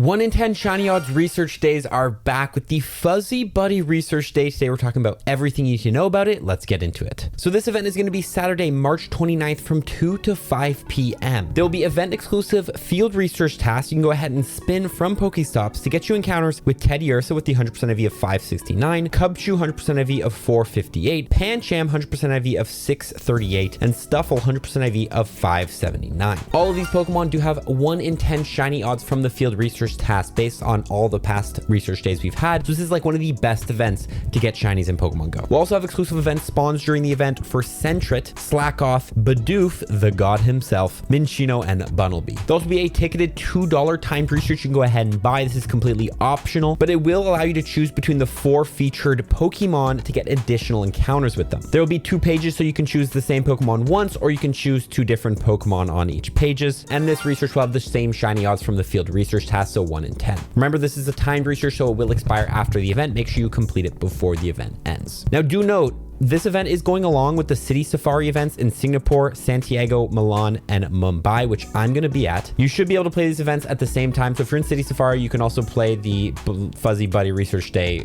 1 in 10 shiny odds research days are back with the Fuzzy Buddy research day. Today we're talking about everything you need to know about it. Let's get into it. So this event is going to be Saturday, March 29th from 2 to 5 p.m. There will be event exclusive field research tasks. You can go ahead and spin from Pokestops to get you encounters with Teddiursa with the 100% IV of 569, Cubchoo 100% IV of 458, Pancham 100% IV of 638, and Stuffle 100% IV of 579. All of these Pokemon do have 1 in 10 shiny odds from the field research task based on all the past research days we've had. So this is like one of the best events to get shinies in Pokemon Go. We'll also have exclusive event spawns during the event for Sentret, Slackoth, Bidoof, the god himself, Minccino, and Bunnelby. There'll also be a ticketed $2 timed research you can go ahead and buy. This is completely optional, but it will allow you to choose between the 4 featured Pokemon to get additional encounters with them. There will be 2 pages, so you can choose the same Pokemon once, or you can choose 2 different Pokemon on each pages. And this research will have the same shiny odds from the field research task, so 1 in 10. Remember, this is a timed research, so it will expire after the event. Make sure you complete it before the event ends. Now, do note, this event is going along with the City Safari events in Singapore, Santiago, Milan, and Mumbai, which I'm going to be at. You should be able to play these events at the same time. So if you're in City Safari, you can also play the Fuzzy Buddy Research Day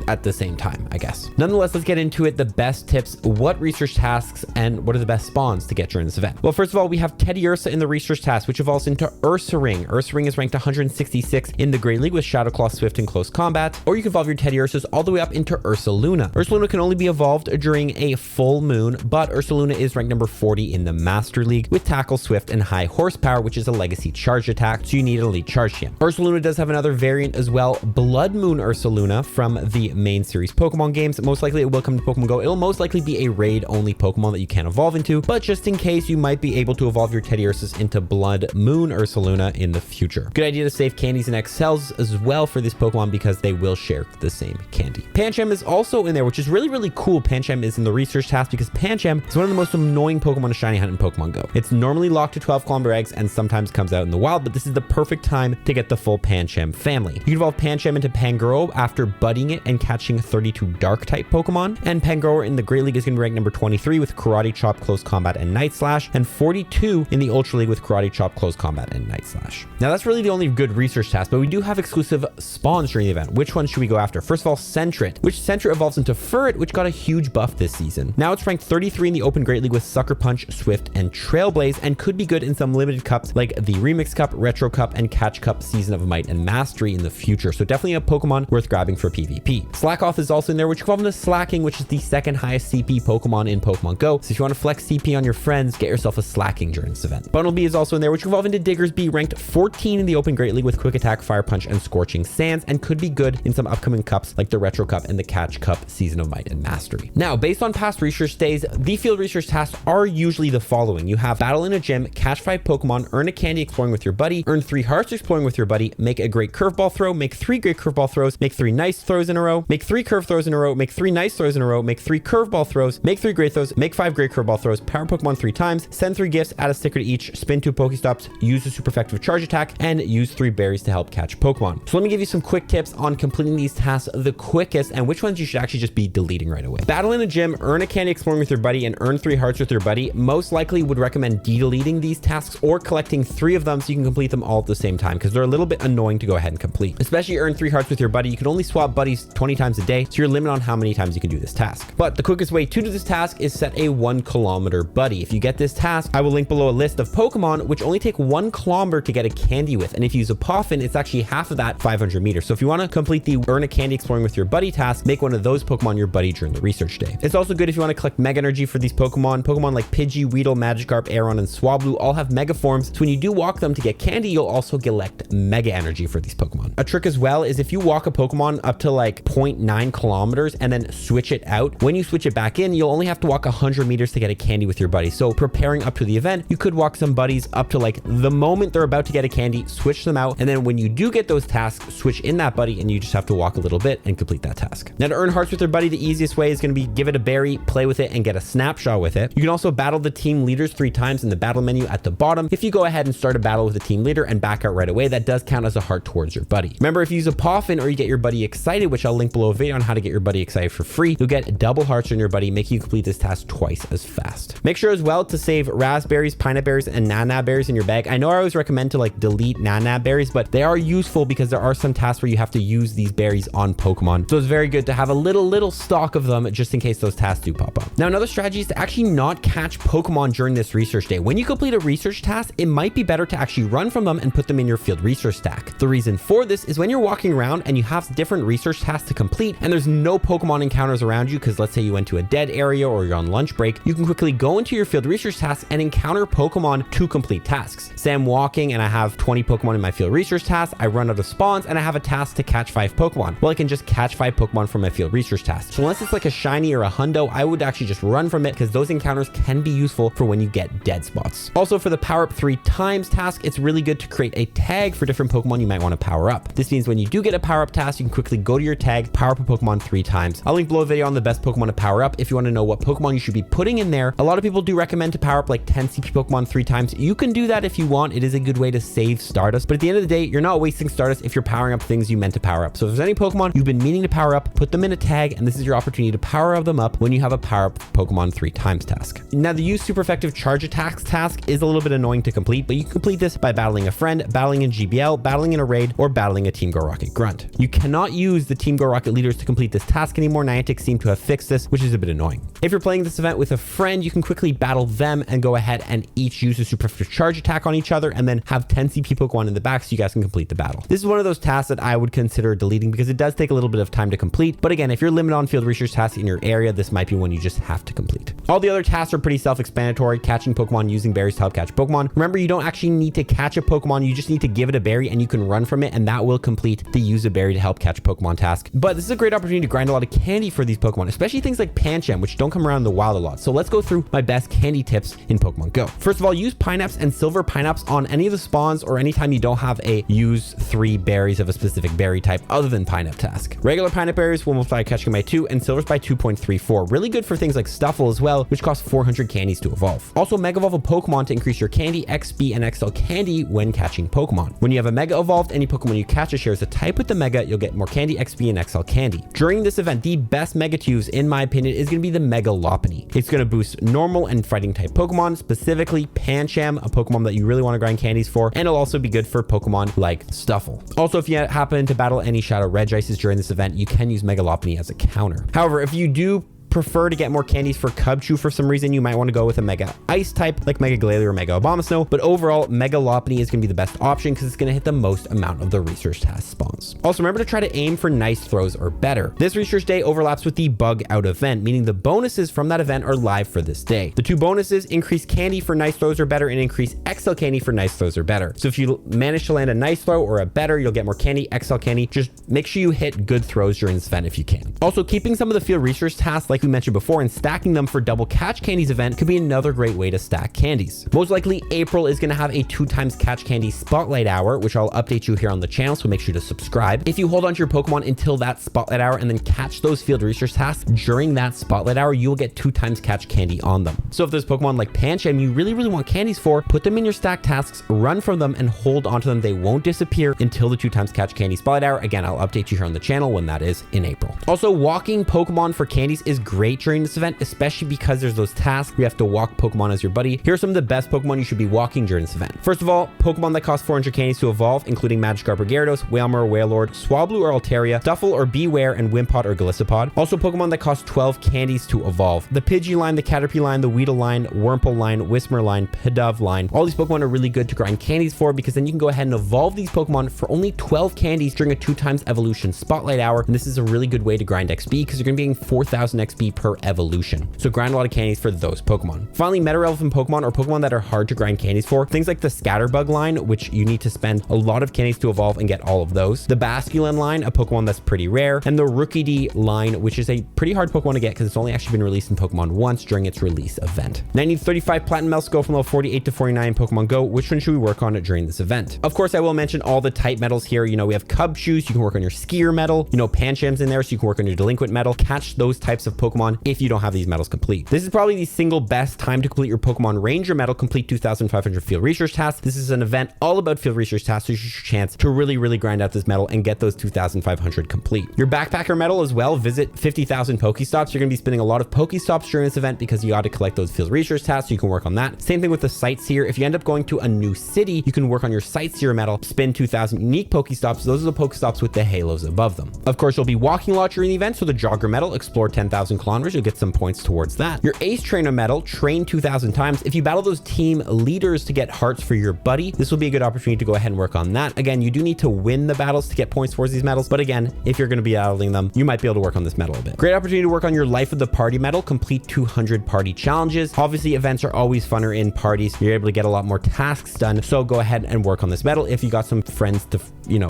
at the same time, I guess. Nonetheless, let's get into it. The best tips, what research tasks, and what are the best spawns to get during this event? Well, first of all, we have Teddiursa in the research task, which evolves into Ursaring. Ursaring is ranked 166 in the Great League with Shadow Claw, Swift, and Close Combat. Or you can evolve your Teddiursas all the way up into Ursaluna. Ursaluna can only be evolved during a full moon, but Ursaluna is ranked number 40 in the Master League with Tackle, Swift, and High Horsepower, which is a legacy charge attack, so you need an elite charge gem. Ursaluna does have another variant as well, Blood Moon Ursaluna from the main series Pokemon games. Most likely it will come to Pokemon Go. It'll most likely be a raid only Pokemon that you can evolve into, but just in case, you might be able to evolve your Teddiursas into Blood Moon Ursaluna in the future. Good idea to save candies and XLs as well for this Pokemon because they will share the same candy. Pancham is also in there, which is really cool. Pancham is in the research task because Pancham is one of the most annoying Pokemon to shiny hunt in Pokemon Go. It's normally locked to 12 kilometer eggs and sometimes comes out in the wild, but this is the perfect time to get the full Pancham family. You can evolve Pancham into Pangoro after budding it and catching 32 dark type Pokemon, and Pangoro in the Great League is going to be ranked number 23 with Karate Chop, Close Combat, and Night Slash, and 42 in the Ultra League with Karate Chop, Close Combat, and Night Slash. Now that's really the only good research task, but we do have exclusive spawns during the event. Which one should we go after? First of all, Sentret, which Sentret evolves into Furret, which got a huge buff this season. Now it's ranked 33 in the Open Great League with Sucker Punch, Swift, and Trailblaze, and could be good in some limited cups like the Remix Cup, Retro Cup, and Catch Cup Season of Might and Mastery in the future. So definitely a Pokemon worth grabbing for PvP. Slackoth is also in there, which evolves into Slacking, which is the second highest CP Pokemon in Pokemon Go. So if you want to flex CP on your friends, get yourself a Slacking during this event. Bunnelby is also in there, which evolves into Diggersby, ranked 14 in the Open Great League with Quick Attack, Fire Punch, and Scorching Sands, and could be good in some upcoming cups like the Retro Cup and the Catch Cup Season of Might and Mastery. Now, based on past research days, the field research tasks are usually the following. You have battle in a gym, catch 5 Pokemon, earn a candy exploring with your buddy, earn 3 hearts exploring with your buddy, make a great curveball throw, make 3 great curveball throws, make 3 nice throws in a row, make 3 curve throws in a row, make 3 nice throws in a row, make 3 curveball throws, make 3 great throws, make 5 great curveball throws, power Pokemon 3 times, send 3 gifts, add a sticker to each, spin 2 Pokestops, use a super effective charge attack, and use 3 berries to help catch Pokemon. So let me give you some quick tips on completing these tasks the quickest and which ones you should actually just be deleting right away. Battle in a gym, earn a candy exploring with your buddy, and earn 3 hearts with your buddy. Most likely would recommend deleting these tasks or collecting 3 of them so you can complete them all at the same time because they're a little bit annoying to go ahead and complete. Especially earn 3 hearts with your buddy. You can only swap buddies 20 times a day, so you're limited on how many times you can do this task. But the quickest way to do this task is set a 1 kilometer buddy. If you get this task, I will link below a list of Pokemon which only take 1 kilometer to get a candy with, and if you use a Poffin, it's actually half of that, 500 meters. So if you want to complete the earn a candy exploring with your buddy task, make one of those Pokemon your buddy during the research day. It's also good if you want to collect Mega Energy for these Pokemon. Pokemon like Pidgey, Weedle, Magikarp, Aeron, and Swablu all have Mega Forms, so when you do walk them to get candy, you'll also collect Mega Energy for these Pokemon. A trick as well is if you walk a Pokemon up to like 0.9 kilometers and then switch it out, when you switch it back in, you'll only have to walk 100 meters to get a candy with your buddy. So preparing up to the event, you could walk some buddies up to like the moment they're about to get a candy, switch them out, and then when you do get those tasks, switch in that buddy and you just have to walk a little bit and complete that task. Now to earn hearts with your buddy, the easiest way is going to going to be give it a berry, play with it, and get a snapshot with it. You can also battle the team leaders 3 times in the battle menu at the bottom. If you go ahead and start a battle with a team leader and back out right away, that does count as a heart towards your buddy. Remember, if you use a Poffin or you get your buddy excited, which I'll link below a video on how to get your buddy excited for free, you'll get double hearts on your buddy, making you complete this task twice as fast. Make sure as well to save raspberries, pineapple berries, and nana berries in your bag. I know I always recommend to like delete nana berries, but they are useful because there are some tasks where you have to use these berries on Pokemon. So it's very good to have a little stock of them just in case those tasks do pop up. Now, another strategy is to actually not catch Pokemon during this research day. When you complete a research task, it might be better to actually run from them and put them in your field research stack. The reason for this is when you're walking around and you have different research tasks to complete and there's no Pokemon encounters around you, because let's say you went to a dead area or you're on lunch break, you can quickly go into your field research tasks and encounter Pokemon to complete tasks. Say I'm walking and I have 20 Pokemon in my field research task, I run out of spawns and I have a task to catch 5 Pokemon. Well, I can just catch 5 Pokemon from my field research task. So unless it's like a shiny or a hundo, I would actually just run from it because those encounters can be useful for when you get dead spots. Also, for the power up 3 times task, it's really good to create a tag for different Pokemon you might want to power up. This means when you do get a power up task, you can quickly go to your tag, power up a Pokemon 3 times. I'll link below a video on the best Pokemon to power up if you want to know what Pokemon you should be putting in there. A lot of people do recommend to power up like 10 CP Pokemon 3 times. You can do that if you want. It is a good way to save Stardust, but at the end of the day, you're not wasting Stardust if you're powering up things you meant to power up. So if there's any Pokemon you've been meaning to power up, put them in a tag, and this is your opportunity to power them up when you have a power up Pokemon 3 times task. Now, the use super effective charge attacks task is a little bit annoying to complete, but you can complete this by battling a friend, battling in GBL, battling in a raid, or battling a Team Go Rocket grunt. You cannot use the Team Go Rocket leaders to complete this task anymore. Niantic seem to have fixed this, which is a bit annoying. If you're playing this event with a friend, you can quickly battle them and go ahead and each use a super effective charge attack on each other and then have 10 CP Pokemon in the back so you guys can complete the battle. This is one of those tasks that I would consider deleting because it does take a little bit of time to complete. But again, if you're limited on field research tasks in your area, this might be one you just have to complete. All the other tasks are pretty self-explanatory. Catching Pokemon, using berries to help catch Pokemon. Remember, you don't actually need to catch a Pokemon. You just need to give it a berry and you can run from it, and that will complete the use a berry to help catch Pokemon task. But this is a great opportunity to grind a lot of candy for these Pokemon, especially things like Pancham, which don't come around in the wild a lot. So let's go through my best candy tips in Pokemon Go. First of all, use Pineaps and Silver Pineaps on any of the spawns or anytime you don't have a use 3 berries of a specific berry type other than Pineapple task. Regular Pineapple berries will multiply catching by 2 and Silvers by 2.34. Really good for things like Stuffle as well, which costs 400 candies to evolve. Also, Mega Evolve a Pokemon to increase your candy, XP, and XL candy when catching Pokemon. When you have a Mega Evolved, any Pokemon you catch that shares a type with the Mega, you'll get more candy, XP, and XL candy. During this event, the best Mega to use, in my opinion, is going to be the Mega Lopunny. It's going to boost normal and fighting type Pokemon, specifically Pancham, a Pokemon that you really want to grind candies for, and it'll also be good for Pokemon like Stuffle. Also, if you happen to battle any Shadow Regices during this event, you can use Mega Lopunny as a counter. However, if you do prefer to get more candies for Cubchoo for some reason, you might want to go with a Mega Ice type like Mega Glalie or Mega Abomasnow, but overall, Mega Lopunny is going to be the best option because it's going to hit the most amount of the research task spawns. Also, remember to try to aim for nice throws or better. This research day overlaps with the Bug Out event, meaning the bonuses from that event are live for this day. The 2 bonuses increase candy for nice throws or better and increase XL candy for nice throws or better. So if you manage to land a nice throw or a better, you'll get more candy, XL candy. Just make sure you hit good throws during this event if you can. Also, keeping some of the field research tasks like we mentioned before and stacking them for double catch candies event could be another great way to stack candies. Most likely April is going to have a 2 times catch candy spotlight hour, which I'll update you here on the channel, so make sure to subscribe. If you hold on to your Pokemon until that spotlight hour and then catch those field research tasks during that spotlight hour, you'll get 2 times catch candy on them. So if there's Pokemon like Pancham you really want candies for, put them in your stack tasks, run from them, and hold onto them. They won't disappear until the 2 times catch candy spotlight hour. Again, I'll update you here on the channel when that is in April. Also, walking Pokemon for candies is great during this event, especially because there's those tasks where you have to walk Pokemon as your buddy. Here are some of the best Pokemon you should be walking during this event. First of all, Pokemon that cost 400 candies to evolve, including Magikarp or Gyarados, Wailmer or Wailord, Swablu or Altaria, Stuffle or Beware, and Wimpod or Golisopod. Also, Pokemon that cost 12 candies to evolve. The Pidgey line, the Caterpie line, the Weedle line, Wurmple line, Whismur line, Pidove line. All these Pokemon are really good to grind candies for because then you can go ahead and evolve these Pokemon for only 12 candies during a 2 times evolution spotlight hour. And this is a really good way to grind XP because you're going to be getting 4,000 XP per evolution. So grind a lot of candies for those Pokemon. Finally, Meta Relevant Pokemon or Pokemon that are hard to grind candies for. Things like the Scatterbug line, which you need to spend a lot of candies to evolve and get all of those. The Basculin line, a Pokemon that's pretty rare. And the Rookidee line, which is a pretty hard Pokemon to get because it's only actually been released in Pokemon once during its release event. Now you need 35 Platinum Medals to go from level 48 to 49 in Pokemon Go. Which one should we work on during this event? Of course, I will mention all the type medals here. We have Cubchoos, you can work on your Skier medal. Pancham's in there, so you can work on your Delinquent medal. Catch those types of Pokemon if you don't have these medals complete. This is probably the single best time to complete your Pokemon Ranger medal, complete 2,500 field research tasks. This is an event all about field research tasks, so it's your chance to really grind out this medal and get those 2,500 complete. Your backpacker medal as well, visit 50,000 Pokestops. You're going to be spending a lot of Pokestops during this event because you got to collect those field research tasks, so you can work on that. Same thing with the Sightseer. If you end up going to a new city, you can work on your Sightseer medal, spin 2,000 unique Pokestops. Those are the Pokestops with the halos above them. Of course, you'll be walking a lot during the event, so the Jogger medal, explore 10,000 kilometers. You'll get some points towards that. Your Ace Trainer medal, train 2,000 times. If you battle those team leaders to get hearts for your buddy, this will be a good opportunity to go ahead and work on that. Again, you do need to win the battles to get points towards these medals, but again, if you're going to be battling them, you might be able to work on this medal a bit. Great opportunity to work on your Life of the Party medal, complete 200 party challenges. Obviously, events are always funner in parties. You're able to get a lot more tasks done, so go ahead and work on this medal. If you got some friends to,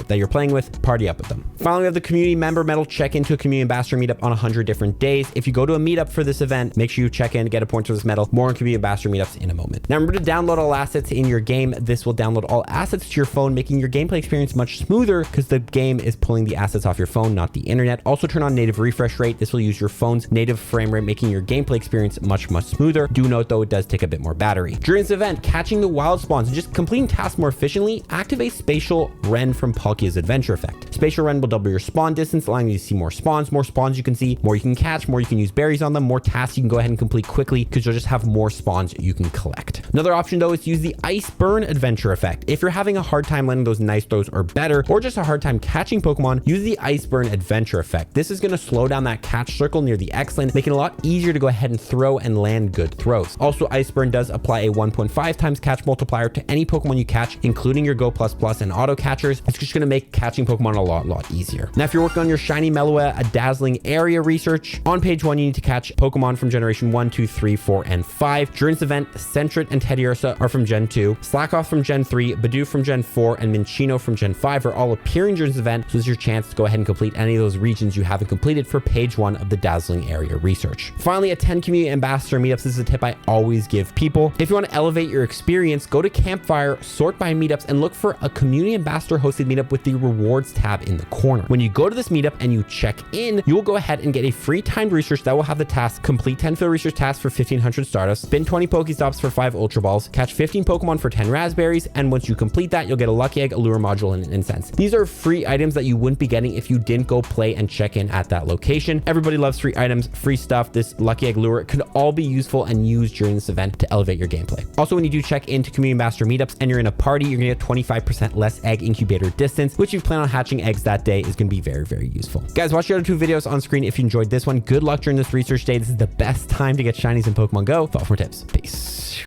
that you're playing with, party up with them. Finally, we have the community member medal, check into a community ambassador meetup on 100 different days. If you go to a meetup for this event, make sure you check in, get a point for this medal. More on community ambassador meetups in a moment. Now, remember to download all assets in your game. This will download all assets to your phone, making your gameplay experience much smoother because the game is pulling the assets off your phone, not the internet. Also turn on native refresh rate. This will use your phone's native frame rate, making your gameplay experience much smoother. Do note though, it does take a bit more battery. During this event, catching the wild spawns and just completing tasks more efficiently, activate Spatial Ren from Palkia's Adventure Effect. Spatial Ren will double your spawn distance, allowing you to see more spawns. More spawns you can see, more you can catch, more you can use berries on them, more tasks you can go ahead and complete quickly because you'll just have more spawns you can collect. Another option though is to use the Ice Burn Adventure Effect. If you're having a hard time landing those nice throws or better, or just a hard time catching Pokemon, use the Ice Burn Adventure Effect. This is going to slow down that catch circle near the X-Land, making it a lot easier to go ahead and throw and land good throws. Also, Ice Burn does apply a 1.5 times catch multiplier to any Pokemon you catch, including your Go++ and Auto Catchers. It's just going to make catching Pokemon a lot easier. Now, if you're working on your Shiny Meloa, a Dazzling Area research, on page 1, you need to catch Pokemon from Generation 1, 2, 3, 4, and 5. During this event, Sentret and Teddiursa are from Gen 2, Slackoth from Gen 3, Bidoof from Gen 4, and Minccino from Gen 5 are all appearing during this event, so this is your chance to go ahead and complete any of those regions you haven't completed for page 1 of the Dazzling Area research. Finally, attend community ambassador meetups. This is a tip I always give people. If you want to elevate your experience, go to Campfire, sort by meetups, and look for a community ambassador hosted meetup with the rewards tab in the corner. When you go to this meetup and you check in, you will go ahead and get a free timed research that will have the task: complete 10 field research tasks for 1,500 Stardust, spin 20 Pokestops for 5 Ultra Balls, catch 15 Pokemon for 10 Raspberries, and once you complete that, you'll get a Lucky Egg, a Lure Module, and an Incense. These are free items that you wouldn't be getting if you didn't go play and check in at that location. Everybody loves free items, free stuff. This Lucky Egg Lure could all be useful and used during this event to elevate your gameplay. Also, when you do check into community ambassador meetups and you're in a party, you're gonna get 25% less egg incubator distance, which if you plan on hatching eggs that day is gonna be very useful. Guys, watch the other 2 videos on screen if you enjoyed this one. Good luck during this research day. This is the best time to get shinies in Pokemon Go. Follow for more tips. Peace.